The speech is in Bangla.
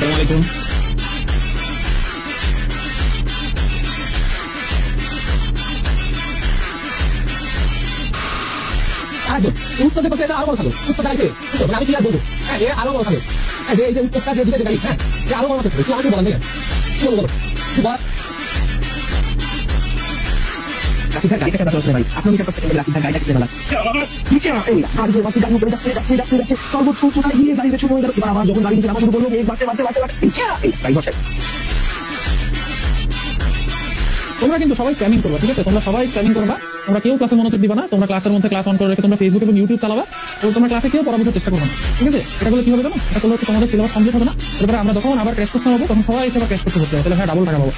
আসসালামু আলাইকুম। উত্তর করতে আরো বড় থাকবে, উত্তর গাইছে আমি কি আর বলবো? হ্যাঁ এ আরো বড় থাকবে, হ্যাঁ যে এই যে উত্তরটা যে দিতে গাড়ি, হ্যাঁ এ আরো বড় থাকবে। তুই আমাকে বলেন দেখেন কি বলবো, তুই বল। রাকিবভাই গাড়িটা কেন চলছে ভাই? আপনি মিটার সেকেন্ডে রাকিবভাই গাড়িটা কিনে ফেলা নিচে এই আর যে বাকি গাড়ি উপরে যাচ্ছে সর্বোচ্চ কোথায় গিয়ে গাড়ি পেছনে হয়ে গেল। এবার আমার যখন গাড়ি দিচ্ছে আমার শুরু করলো এই বাড়তে এই ড্রাইভার সাহেব। তোমরা কিন্তু সবাই স্ক্যামিং করবা, ঠিক আছে? তোমরা সবাই স্ক্যামিং করবা, তোমরা কেউ ক্লাসে মনোযোগ দিবা না, তোমরা ক্লাসের মধ্যে ক্লাস অন করে রেখে তোমরা ফেসবুক এবং ইউটিউব চালাবা, তো তোমরা ক্লাসে কেউ পড়া বোঝার চেষ্টা করবে না, ঠিক আছে? এটা করলে কি হবে জানো? এটা করলে হচ্ছে তোমাদের সিলেবাস কমপ্লিট হবে না, এরপরে আমরা যখন আবার ক্র্যাশ কোর্স নেবো তখন সবাই এসে আবার ক্র্যাশ কোর্স করতে হবে, তাহলে হ্যাঁ ডাবল টাকা পাবো।